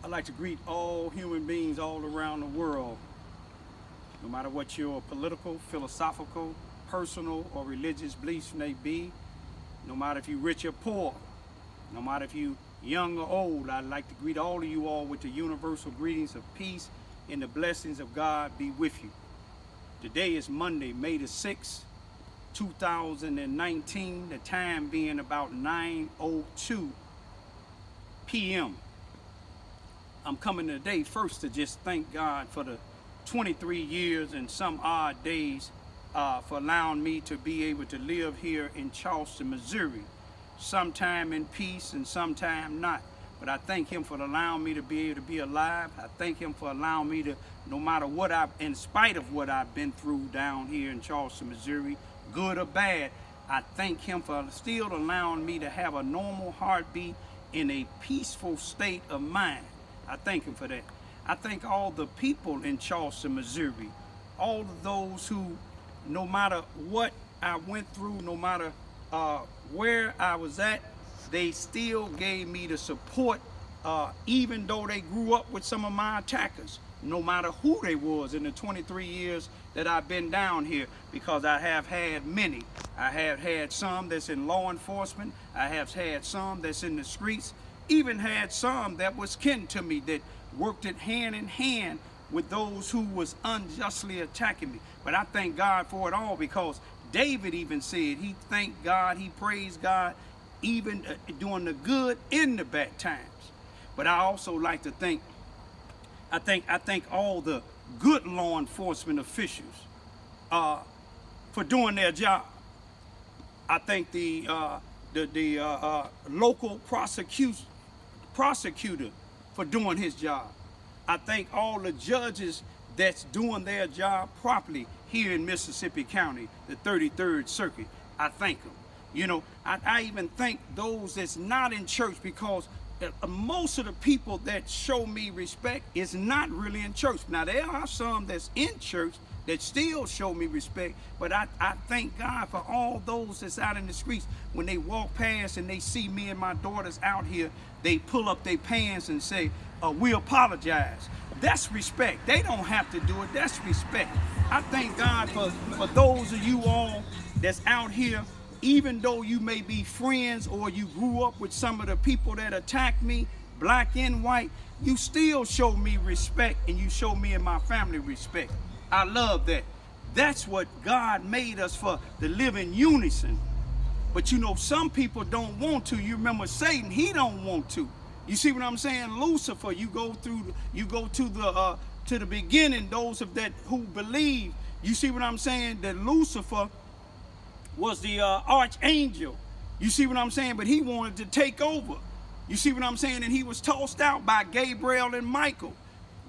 I'd like to greet all human beings all around the world, no matter what your political, philosophical, personal, or religious beliefs may be, no matter if you're rich or poor, no matter if you're young or old. I'd like to greet all of you all with the universal greetings of peace and the blessings of God be with you. Today is Monday, May the 6th, 2019, the time being about 9:02 p.m. I'm coming today first to just thank God for the 23 years and some odd days for allowing me to be able to live here in Charleston, Missouri. Sometime in peace and sometime not. But I thank him for allowing me to be able to be alive. I thank him for allowing me to, no matter what in spite of what I've been through down here in Charleston, Missouri, good or bad, I thank him for still allowing me to have a normal heartbeat in a peaceful state of mind. I thank him for that. I thank all the people in Charleston, Missouri, all of those who, no matter what I went through, no matter where I was at, they still gave me the support, even though they grew up with some of my attackers, no matter who they was in the 23 years that I've been down here, because I have had many. I have had some that's in law enforcement. I have had some that's in the streets, even had some that was kin to me that worked it hand in hand with those who was unjustly attacking me. But I thank God for it all, because David even said he thanked God, he praised God, even during the good and the bad times. But I also like to thank all the good law enforcement officials for doing their job. I thank the local prosecutor for doing his job. I thank all the judges that's doing their job properly here in Mississippi County, the 33rd Circuit. I thank them. You know, I even thank those that's not in church, because most of the people that show me respect is not really in church. Now, there are some that's in church that still show me respect, but I thank God for all those that's out in the streets. When they walk past and they see me and my daughters out here, they pull up their pants and say, we apologize. That's respect. They don't have to do it. That's respect. I thank God for those of you all that's out here, even though you may be friends or you grew up with some of the people that attacked me, black and white, you still show me respect, and you show me and my family respect. I love that. That's what God made us for, to live in unison. But you know, some people don't want to. You remember Satan, he don't want to. You see what I'm saying? Lucifer, you go to the beginning, those of that who believe. You see what I'm saying? That Lucifer was the archangel. You see what I'm saying? But he wanted to take over. You see what I'm saying? And he was tossed out by Gabriel and Michael,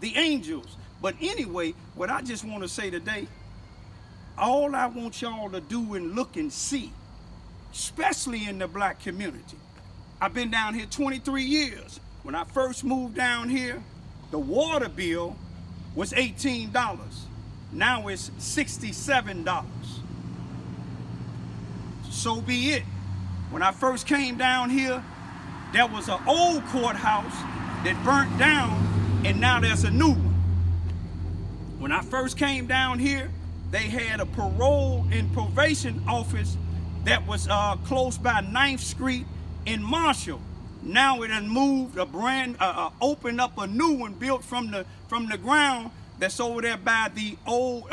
the angels. But anyway, what I just want to say today, all I want y'all to do and look and see, especially in the black community. I've been down here 23 years. When I first moved down here, the water bill was $18. Now it's $67. So be it. When I first came down here, there was an old courthouse that burnt down, and now there's a new one. When I first came down here, they had a parole and probation office that was close by 9th Street in Marshall. Now it has moved opened up a new one built from the ground that's over there by the old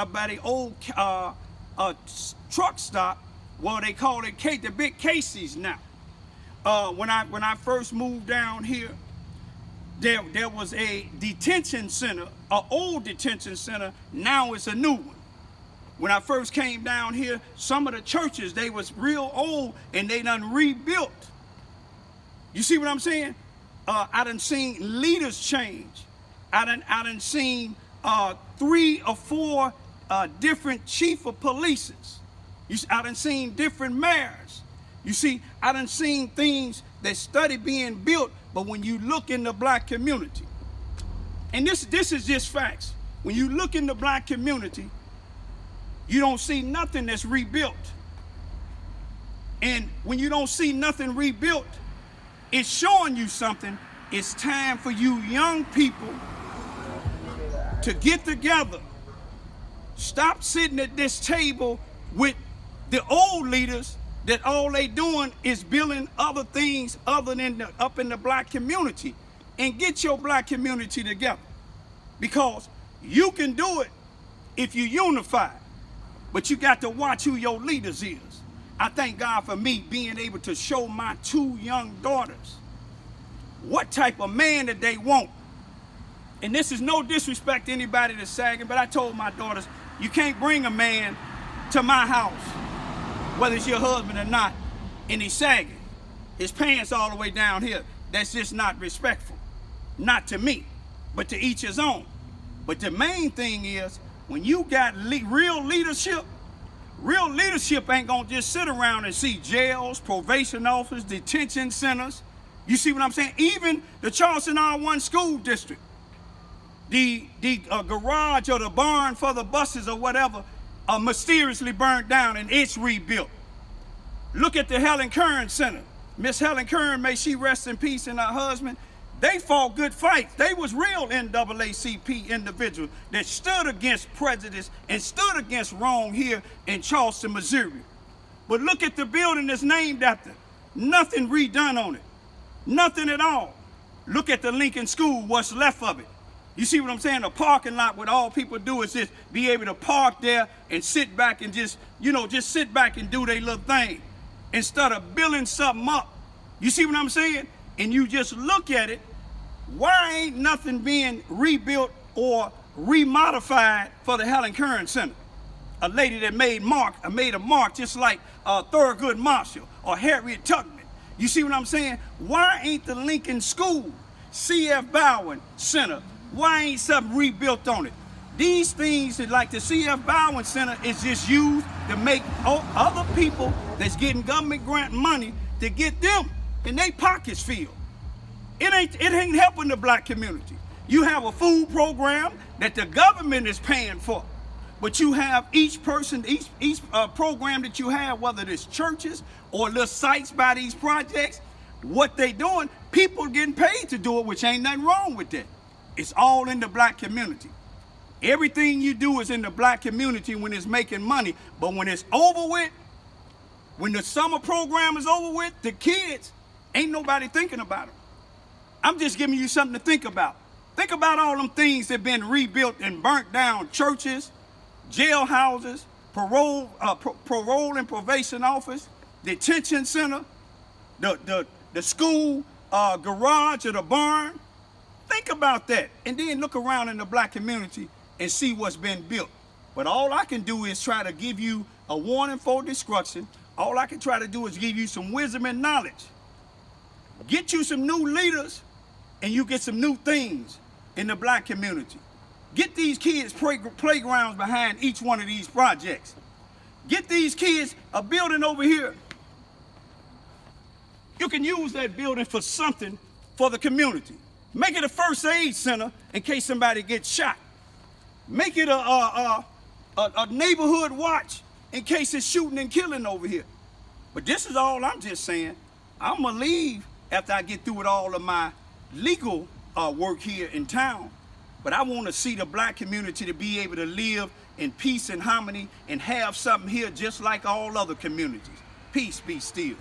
truck stop. Well, they call it the big Casey's now. When I first moved down here, there was a detention center, an old detention center. Now it's a new one. When I first came down here, some of the churches, they was real old and they done rebuilt. You see what I'm saying? I done seen leaders change. I done seen 3 or 4 different chief of polices. I done seen different mayors. You see, I done seen things that study being built, but when you look in the black community, and this is just facts, when you look in the black community, you don't see nothing that's rebuilt. And when you don't see nothing rebuilt, it's showing you something It's time for you young people to get together. Stop sitting at this table with the old leaders that all they doing is building other things other than up in the black community, and get your black community together, because you can do it if you unify, but you got to watch who your leaders is. I thank God for me being able to show my 2 young daughters what type of man that they want. And this is no disrespect to anybody that's sagging, but I told my daughters, you can't bring a man to my house, whether it's your husband or not, and he's sagging, his pants all the way down here. That's just not respectful. Not to me, but to each his own. But the main thing is, when you got real leadership ain't gonna just sit around and see jails, probation officers, detention centers. You see what I'm saying? Even the Charleston R1 school district, the garage or the barn for the buses or whatever, mysteriously burned down and it's rebuilt. Look at the Helen Kern Center. Miss Helen Kern, may she rest in peace, and her husband, they fought good fights. They was real NAACP individuals that stood against prejudice and stood against wrong here in Charleston, Missouri. But look at the building that's named after. Nothing redone on it. Nothing at all. Look at the Lincoln School, what's left of it. You see what I'm saying? A parking lot where all people do is just be able to park there and sit back and just sit back and do their little thing, instead of building something up. You see what I'm saying? And you just look at it, why ain't nothing being rebuilt or remodified for the Helen Kern Center? A lady that made a mark just like Thurgood Marshall or Harriet Tubman. You see what I'm saying? Why ain't the Lincoln School, C.F. Bowen Center, why ain't something rebuilt on it? These things, like the C.F. Bowen Center, is just used to make other people that's getting government grant money to get them in their pockets filled. It ain't helping the black community. You have a food program that the government is paying for, but you have each program that you have, whether it's churches or little sites by these projects, what they doing, people getting paid to do it, which ain't nothing wrong with that. It's all in the black community. Everything you do is in the black community when it's making money, but when it's over with, when the summer program is over with, the kids, ain't nobody thinking about them. I'm just giving you something to think about. Think about all them things that been rebuilt and burnt down: churches, jailhouses, parole and probation office, detention center, the school garage or the barn. Think about that, and then look around in the black community and see what's been built. But all I can do is try to give you a warning for destruction. All I can try to do is give you some wisdom and knowledge. Get you some new leaders, and you get some new things in the black community. Get these kids playgrounds behind each one of these projects. Get these kids a building over here. You can use that building for something for the community. Make it a first aid center in case somebody gets shot. Make it a neighborhood watch in case it's shooting and killing over here. But this is all I'm just saying. I'm gonna leave after I get through with all of my legal work here in town. But I want to see the black community to be able to live in peace and harmony and have something here just like all other communities. Peace be still.